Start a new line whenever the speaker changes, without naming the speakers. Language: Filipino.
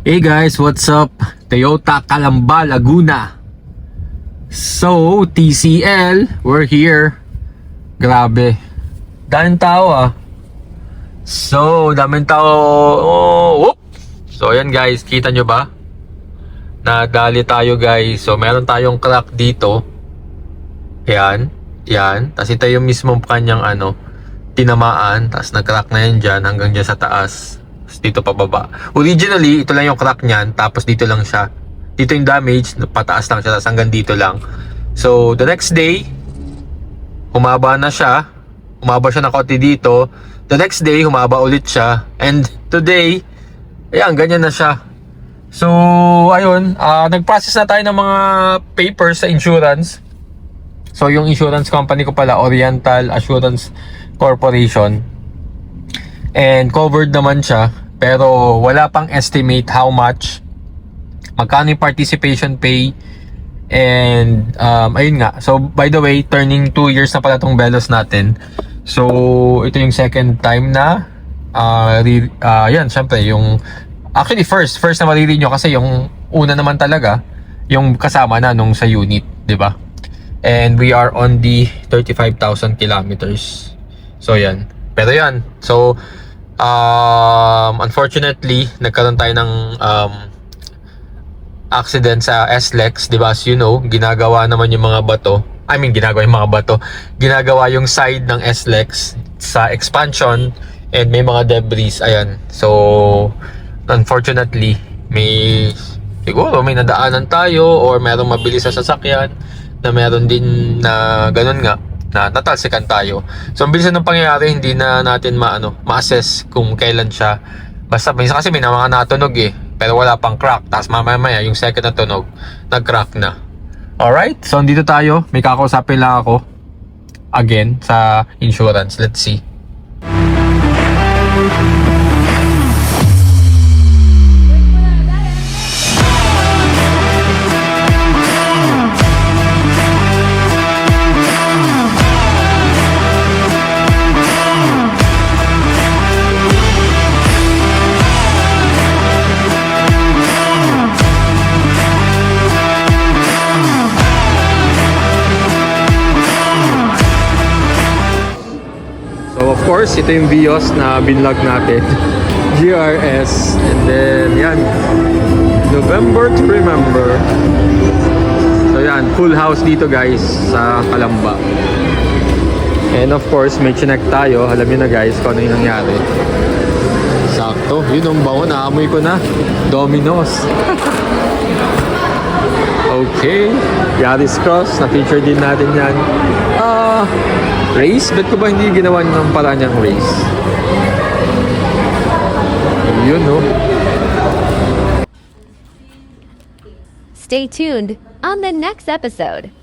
Hey guys, what's up? Toyota Calamba, Laguna. So, TCL, we're here. Grabe. Daming tao ah. So, daming tao. Oh, whoop. So, ayan guys, kita nyo ba? Nadali tayo guys. So, meron tayong crack dito. Yan. Yan. Tapos ito yung mismong kanyang tinamaan. Tapos nag-crack na yan dyan hanggang dyan sa taas. Dito pababa. Originally, ito lang yung crack niyan, tapos dito lang siya. Dito yung damage, pataas lang siya, tapos hanggang dito lang. So, the next day, humaba na siya. Humaba siya na konti dito. The next day, humaba ulit siya. And today, ayan, ganyan na siya. So, ayun, nag-process na tayo ng mga papers sa insurance. So, yung insurance company ko pala, Oriental Assurance Corporation. And covered naman siya, pero wala pang estimate how much, magkano yung participation pay. And ayun nga, so by the way, turning 2 years na pala tong Veloz natin. So ito yung second time na yan, syempre yung actually first na maririnig nyo, kasi yung una naman talaga yung kasama na nung sa unit, di ba? And we are on the 35,000 kilometers. So yan, pero yan, so unfortunately, nagkaroon tayo ng accident sa SLEX, di ba? As you know, ginagawa naman yung mga bato. Ginagawa yung side ng SLEX sa expansion and may mga debris. Ayan. So, unfortunately, siguro may nadaanan tayo or merong mabilis sa sasakyan na meron din na ganun nga, na natalsikan tayo. So, ang bilisan ng pangyayari, hindi na natin ma-assess kung kailan siya. Basta, minsan kasi may mga natunog pero wala pang crack. Tapos mamaya yung second na tunog, nag-crack na. Alright, so dito tayo. May kakausapin lang ako. Again, sa insurance. Let's see. So of course, ito yung Vios na binlog natin. GRS. And then yan, November to remember. So yan, full house dito guys sa Calamba. And of course, may chinek tayo. Alam niyo na guys kung ano yung nangyari. Sakto, yun ang bango, naamoy ko na. Domino's. Okay, Yaris Cross, na-feature din natin yan. Race? Bet ko ba hindi ginawa ng paraan niyang race? Yun, no?
Stay tuned on the next episode.